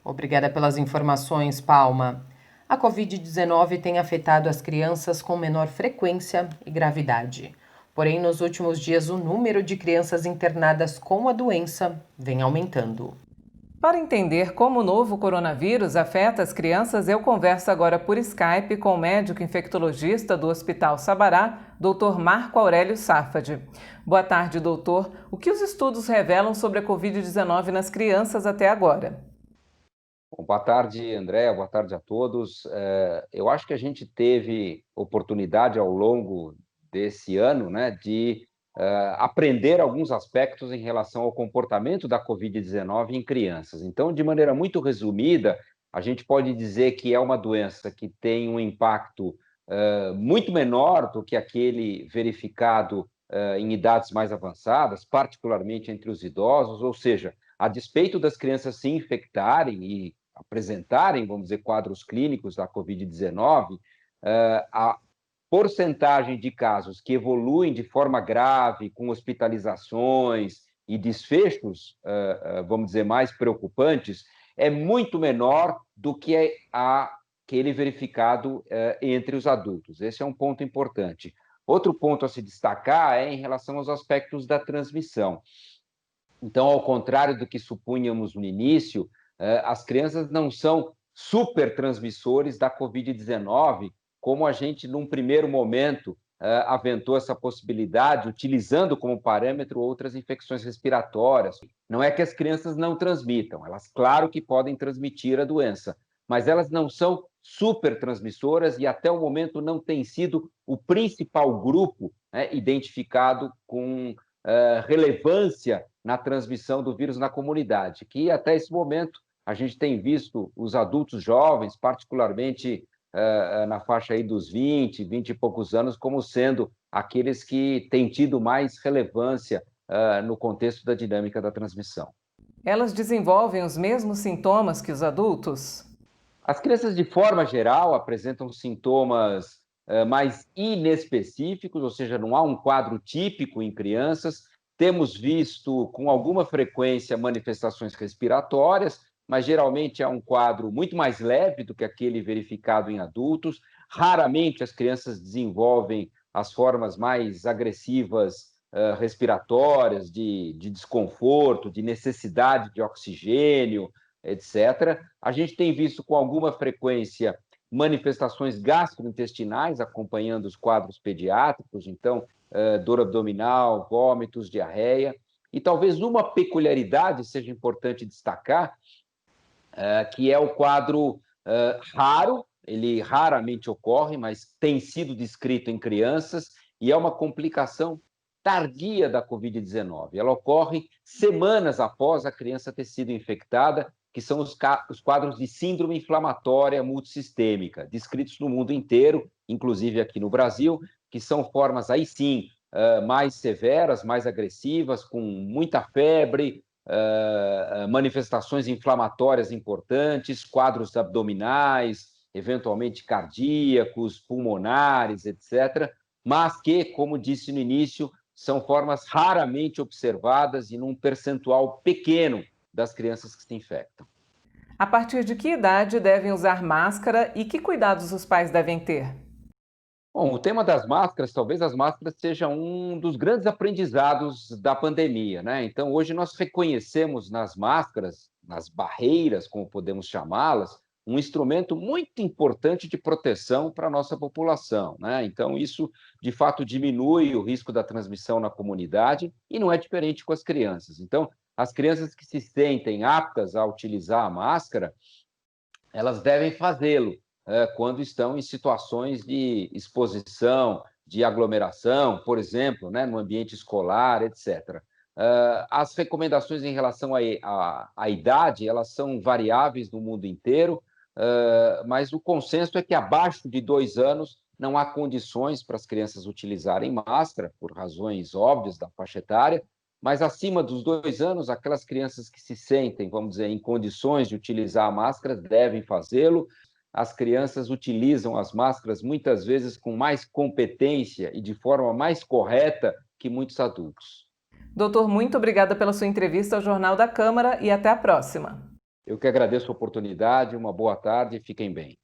Obrigada pelas informações, Palma. A Covid-19 tem afetado as crianças com menor frequência e gravidade. Porém, nos últimos dias, o número de crianças internadas com a doença vem aumentando. Para entender como o novo coronavírus afeta as crianças, eu converso agora por Skype com o médico infectologista do Hospital Sabará, Dr. Marco Aurélio Safadi. Boa tarde, doutor. O que os estudos revelam sobre a Covid-19 nas crianças até agora? Bom, boa tarde, André. Boa tarde a todos. Eu acho que a gente teve oportunidade ao longo desse ano, né, de aprender alguns aspectos em relação ao comportamento da Covid-19 em crianças. Então, de maneira muito resumida, a gente pode dizer que é uma doença que tem um impacto muito menor do que aquele verificado em idades mais avançadas, particularmente entre os idosos, ou seja, a despeito das crianças se infectarem e apresentarem, vamos dizer, quadros clínicos da Covid-19, a porcentagem de casos que evoluem de forma grave, com hospitalizações e desfechos, vamos dizer, mais preocupantes, é muito menor do que aquele verificado entre os adultos. Esse é um ponto importante. Outro ponto a se destacar é em relação aos aspectos da transmissão. Então, ao contrário do que supunhamos no início, as crianças não são super transmissores da Covid-19, como a gente, num primeiro momento, aventou essa possibilidade, utilizando como parâmetro outras infecções respiratórias. Não é que as crianças não transmitam, elas, claro que podem transmitir a doença, mas elas não são super transmissoras e, até o momento, não tem sido o principal grupo, né, identificado com relevância na transmissão do vírus na comunidade, que até esse momento a gente tem visto os adultos jovens, particularmente na faixa aí dos 20 e poucos anos, como sendo aqueles que têm tido mais relevância no contexto da dinâmica da transmissão. Elas desenvolvem os mesmos sintomas que os adultos? As crianças, de forma geral, apresentam sintomas mais inespecíficos, ou seja, não há um quadro típico em crianças. Temos visto com alguma frequência manifestações respiratórias, mas geralmente é um quadro muito mais leve do que aquele verificado em adultos. Raramente as crianças desenvolvem as formas mais agressivas respiratórias, de desconforto, de necessidade de oxigênio, etc. A gente tem visto com alguma frequência manifestações gastrointestinais acompanhando os quadros pediátricos, então, dor abdominal, vômitos, diarreia. E talvez uma peculiaridade seja importante destacar, que é o quadro raro, ele raramente ocorre, mas tem sido descrito em crianças, e é uma complicação tardia da Covid-19. Ela ocorre semanas após a criança ter sido infectada, que são os quadros de síndrome inflamatória multissistêmica, descritos no mundo inteiro, inclusive aqui no Brasil, que são formas, aí sim, mais severas, mais agressivas, com muita febre, manifestações inflamatórias importantes, quadros abdominais, eventualmente cardíacos, pulmonares, etc., mas que, como disse no início, são formas raramente observadas e num percentual pequeno das crianças que se infectam. A partir de que idade devem usar máscara e que cuidados os pais devem ter? Bom, o tema das máscaras, talvez as máscaras sejam um dos grandes aprendizados da pandemia, né? Então, hoje nós reconhecemos nas máscaras, nas barreiras, como podemos chamá-las, um instrumento muito importante de proteção para a nossa população, né? Então, isso, de fato, diminui o risco da transmissão na comunidade e não é diferente com as crianças. Então, as crianças que se sentem aptas a utilizar a máscara, elas devem fazê-lo quando estão em situações de exposição, de aglomeração, por exemplo, né, no ambiente escolar, etc. As recomendações em relação à idade, elas são variáveis no mundo inteiro, mas o consenso é que abaixo de 2 anos não há condições para as crianças utilizarem máscara, por razões óbvias da faixa etária, mas acima dos 2 anos, aquelas crianças que se sentem, vamos dizer, em condições de utilizar a máscara devem fazê-lo. As crianças utilizam as máscaras muitas vezes com mais competência e de forma mais correta que muitos adultos. Doutor, muito obrigada pela sua entrevista ao Jornal da Câmara e até a próxima. Eu que agradeço a oportunidade, uma boa tarde e fiquem bem.